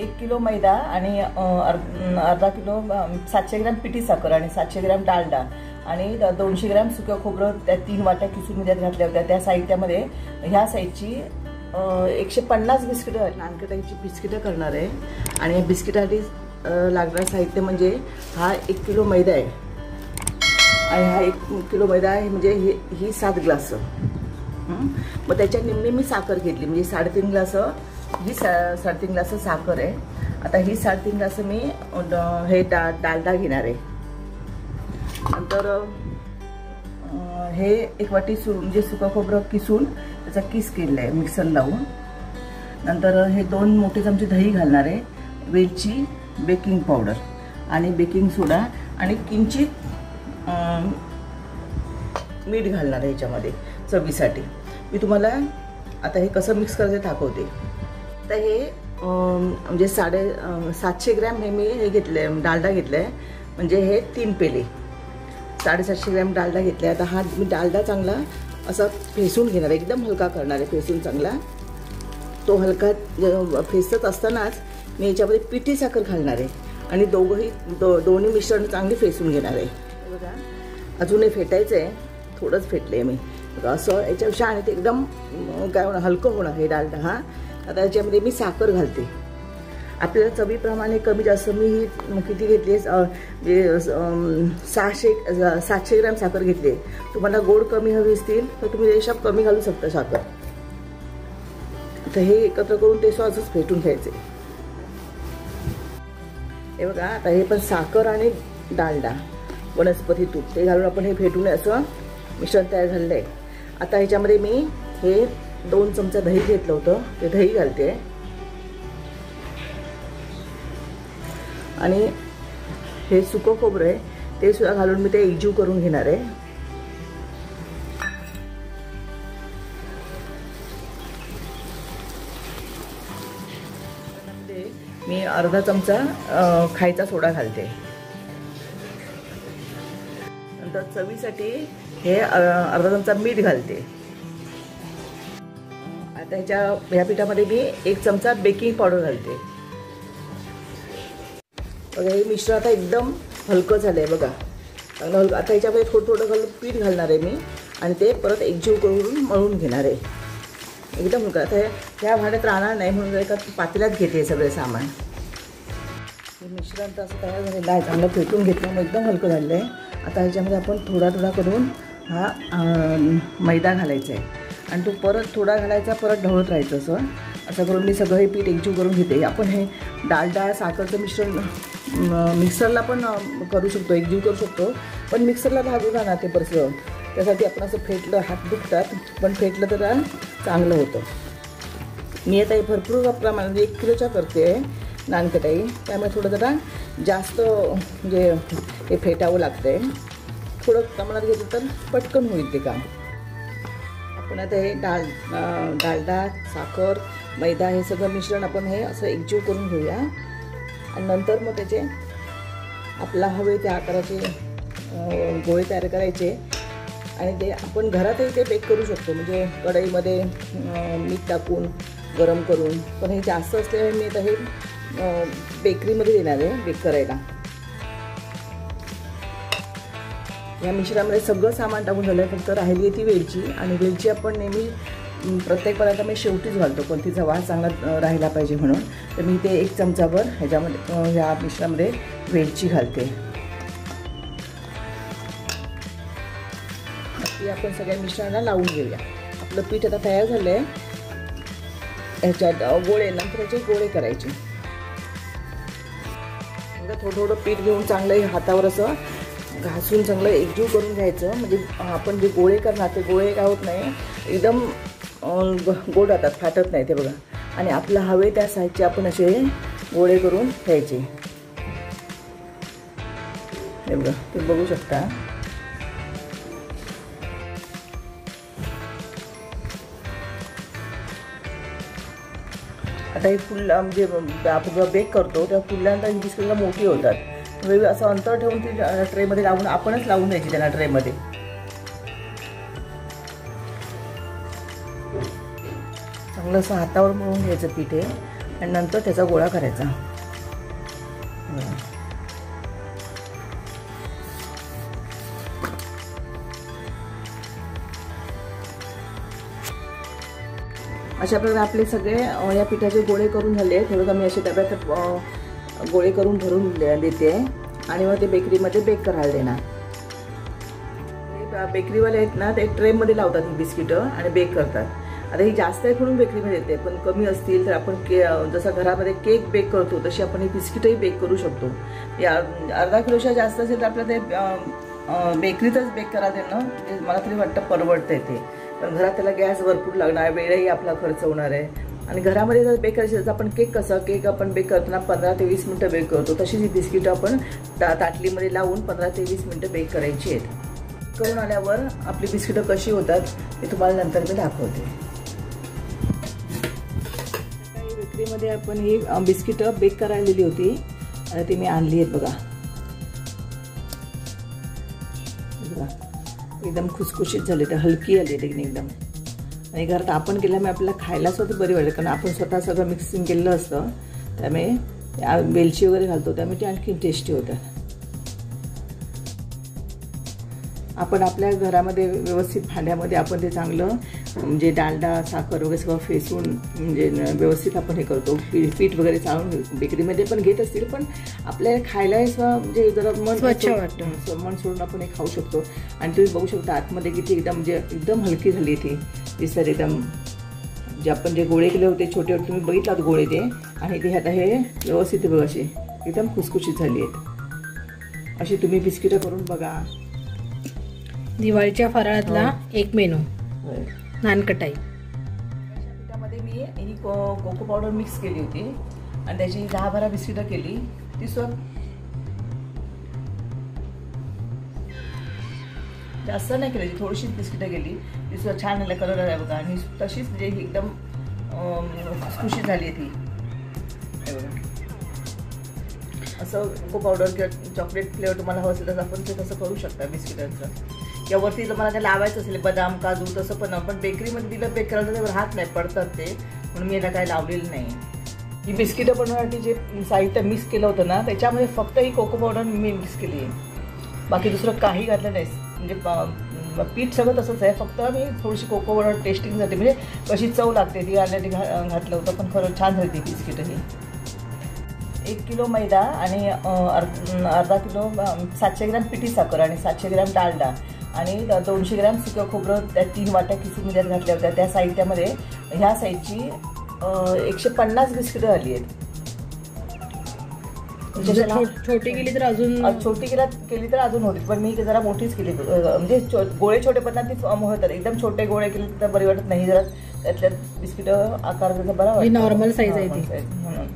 1 kilo मैदा आणि अर्धा kilo 700 gram पिठी साखर आणि 700 ग्रॅम डालडा आणि 200 ग्रॅम सुकं खोबरं त्या 3 वाट्या किसून मध्ये घातल्या होत्या। त्या साहित्यामध्ये ह्या साईजची 150 बिस्किटं नानकटाईची बिस्किटं करणार आहे। आणि या बिस्किटासाठी लागणारं साहित्य म्हणजे हा 1 किलो मैदा आहे आणि हा 1 किलो मैदा आहे म्हणजे ही 7 ग्लास। मग त्याच्या निम्मे मी साखर घेतली म्हणजे 3.5 ग्लास ही 3.5 ग्लास साखर आहे। आता ही 3.5 ग्लास मी हे डालडा घेणार आहे। नंतर हे 1 वाटी म्हणजे सुकं खोबरं किसून त्याचा किस केलेला आहे मिक्सर लावून। नंतर हे 2 मोठे चमचे दही घालणार आहे, वेलची, बेकिंग पावडर आणि बेकिंग सोडा आणि किंचित मीठ घालणार आहे याच्यामध्ये चवीसाठी। मी तुम्हाला आता हे कसं मिक्स करायचं दाखवते। तर हे म्हणजे 750 ग्रॅम हे मी हे घेतले डालडा घेतलाय म्हणजे हे 3 पेले 750 ग्रॅम डालडा घेतला। आता हा मी डालडा चांगला असा फेसून घेणार आहे, एकदम हलका करणार आहे फेसून चांगला। तो हलका फेसत असतानाच मी याच्यामध्ये पिठी साखर घालणार आहे आणि दोन्ही मिश्रण चांगली फेसून घेणार आहे। बघा अजूनही फेटायचं आहे, थोडंच फेटले मी असं याच्यापेक्षा आणि ते एकदम काय होणार हलकं होणार हे डालडा। हा आता याच्यामध्ये मी साखर घालते, आपल्याला चवीप्रमाणे कमी जास्त मी किती घेतली 700 ग्रॅम साखर घेतली। तुम्हाला गोड कमी हवी असतील तर तुम्ही रेशा कमी घालू शकता साखर। आता हे एकत्र करून ते असंच फेटून घ्यायचे। हे बघा आता हे पण साखर आणि डालडा वनस्पती तूप ते घालून आपण हे फेटून असं मिश्रण तयार झालेलं आहे। आता ह्याच्यामध्ये मी हे 2 चमचा दही घेतलं होतं ते दही घालते आणि हे सुकं खोबरं आहे ते सुद्धा घालून मी ते एकजीव करून घेणार आहे। मी अर्धा चमचा खायचा सोडा घालते। नंतर चवीसाठी हे अर्धा चमचा मीठ घालते। आता ह्या पिठामध्ये मी 1 चमचा बेकिंग पावडर घालते। बघा हे मिश्रण आता एकदम हलकं झालंय बघा चांगलं हलकं। आता ह्याच्यामध्ये थोडं घालून पीठ घालणार आहे मी आणि ते परत एकजीव करून मळून घेणार आहे एकदम हलकं। आता ह्या भांड्यात राहणार नाही म्हणून एका पातेल्यात घेते सगळे सामान। हे मिश्रण तर असं तयार झालेलं आहे, चांगलं फेटून घेतलं मग एकदम हलकं झालेलं आहे। आता ह्याच्यामध्ये आपण थोडा करून हा मैदा घालायचा आहे आणि तो परत थोडा घालायचा परत ढवळत राहायचं असं करून मी सगळं हे पीठ एकजीव करून घेते। आपण हे डालडा साखरचं मिश्रण मिक्सरला पण करू शकतो, एकजीव करू शकतो, पण मिक्सरला भाजू जाणार ते बरं। त्यासाठी आपण असं फेटलं हात दुखतात पण फेटलं तर चांगलं होतं। मी आता हे भरपूर प्रमाणात 1 किलोच्या करते नानकटाई, त्यामुळे थोडं जरा जास्त म्हणजे हे फेटावं लागतंय। थोडं प्रमाणात घेतलं तर पटकन होईल ते काम। आपण आता हे डालडा साखर मैदा हे सगळं मिश्रण आपण हे असं एकजीव करून घेऊया आणि नंतर मग त्याचे आपला हवे त्या आकाराचे गोळे तयार करायचे आणि ते आपण घरातही ते बेक करू शकतो म्हणजे कढईमध्ये मीठ टाकून गरम करून। पण हे जास्त असल्यामुळे मी आता हे बेकरीमध्ये देणार आहे बेक करायला। या मिश्रणामध्ये सगळं सामान टाकून झालं, फक्त राहिली आहे ती वेलची आणि वेलची आपण नेहमी प्रत्येक पदार्थ मी शेवटीच घालतो पण तिचा वास चांगला राहिला पाहिजे म्हणून। तर मी ते 1 चमचाभर ह्याच्यामध्ये ह्या मिश्रणामध्ये वेलची घालते। ती आपण सगळ्या मिश्रणाला लावून घेऊया। आपलं पीठ आता तयार झालं आहे, ह्याच्यात गोळे नंतर ह्याचे गोळे करायचे। थोडं पीठ घेऊन चांगलं हातावर असं घासून चांगलं एकजीव करून घ्यायचं म्हणजे आपण जे गोळे करणार ते गोळे काय होत नाही एकदम गोड राहतात, फाटत नाही ते बघा। आणि आपलं हवे त्या साईजचे आपण असे गोळे करून घ्यायचे। हे बघा ते बघू शकता। आता हे फुल म्हणजे आपण बेक करतो तेव्हा फुलल्यानंतर ही बिस्किटं मोठी होतात, असं अंतर ठेवून ती ट्रेमध्ये लावून आपणच लावून द्यायची त्यांना ट्रेमध्ये। चांगलं असं हातावर मळून घ्यायचं पीठ आहे आणि नंतर त्याचा गोळा करायचा. अशा प्रकारे आपले सगळे या पिठाचे गोळे करून झाले. थोडं मी असे डब्यात गोळे करून भरून देते आणि मग ते बेकरीमध्ये बेक करायला देणार. बेकरीवाले आहेत ना ते ट्रेमध्ये लावतात ही बिस्किटं आणि बेक करतात. आता ही जास्त आहे म्हणून बेकरीमध्ये येते, पण कमी असतील तर आपण जसं घरामध्ये केक बेक करतो तशी आपण ही बिस्किटही बेक करू शकतो. अर्धा किलोच्या जास्त असेल तर आपलं ते बेकरीतच बेक करायला देणं मला तरी वाटतं परवडतं ते. पण घरात त्याला गॅस भरपूर लागणार, वेळही आपला खर्च होणार आहे. आणि घरामध्ये जर बेक करायची आपण केक आपण बेक करताना 15 ते 20 मिनटं बेक करतो, तशीच ही बिस्किटं आपण ताटलीमध्ये लावून 15 ते 20 मिनटं बेक करायची आहेत. करून आल्यावर आपली बिस्किटं कशी होतात ते तुम्हाला नंतर मी दाखवते. बेकरीमध्ये आपण ही बिस्किटं बेक करायला दिली होती आणि ती मी आणली आहेत बघा. एकदम खुसखुशीत झाली, तर हलकी आली एकदम. आणि घरात आपण केल्यामुळे आपल्याला खायला सुद्धा बरी वाटते, कारण आपण स्वतः सगळं मिक्सिंग केलेलं असतं. त्यामुळे वेलची वगैरे घालतो, त्यामुळे ते आणखी टेस्टी होतं. आपण आपल्या घरामध्ये व्यवस्थित भांड्यामध्ये आपण ते चांगलं म्हणजे डालडा साखर वगैरे सगळं फेसून म्हणजे व्यवस्थित आपण हे करतो. पीठ वगैरे चाळून बेकरीमध्ये पण घेत असतील, पण आपल्याला खायला म्हणजे जरा मन स्वच्छ वाटतं, मन सोडून आपण हे खाऊ शकतो. आणि तुम्ही बघू शकता आतमध्ये किती एकदम म्हणजे एकदम हलकी झाली ती दिसतात एकदम. जे आपण जे गोळे केले होते छोटे तुम्ही बघितलात गोळे ते, आणि ते आता हे व्यवस्थित बघा अशी एकदम खुसखुशीत झाली आहेत. अशी तुम्ही बिस्किटं करून बघा. दिवाळीच्या फराळातला एक मेनू नानकटाई. पिठामध्ये मी ही कोको पावडर मिक्स केली होती आणि त्याची 10-12 बिस्किटं केली. ती जास्त नाही केली, थोडीशीच बिस्किटं केली. ती सुद्धा छान आल्या कलर आहे बघा. आणि तशीच म्हणजे एकदम खुसखुशीत झाली आहे ती. असं कोको पावडर किंवा चॉकलेट फ्लेवर तुम्हाला हवं असेल तर आपण ते तसं करू शकता बिस्किटांचं. यावरती जर मला ते लावायचं असेल बदाम काजू तसं पण बेकरीमध्ये दिलं बेक करायला त्यावर हात नाही पडतात ते, म्हणून मी याला काय लावलेलं नाही. ही बिस्किटं बनवण्यासाठी जे साहित्य मिक्स केलं होतं ना त्याच्यामध्ये फक्त ही कोको पावडर मी मिक्स केली आहे, बाकी दुसरं काही घातलं नाही. म्हणजे पीठ सगळं तसंच आहे, फक्त मी थोडीशी कोको पावडर टेस्टिंगसाठी म्हणजे कशी चव लागते ती आल्याने घातलं होतं. पण खरं छान झाली ती बिस्किटं. ही 1 किलो मैदा आणि अर्धा किलो 700 ग्रॅम पिठी साखर आणि 700 ग्रॅम डालडा आणि 200 ग्रॅम सुकं खोबरं त्या 3 वाट्या किसून त्यात घातल्या होत्या. त्या साहित्यामध्ये ह्या साईजची 150 बिस्किटं आली आहेत. छोटी केली तर अजून होती, पण मी जरा मोठीच केली. म्हणजे गोळे छोटे पण ती होतात. एकदम छोटे गोळे केले तर बरी वाटत नाही, जरा त्यातल्या बिस्किटं आकार त्याचा बरा वाटतो. नॉर्मल साईज आहे ती म्हणून.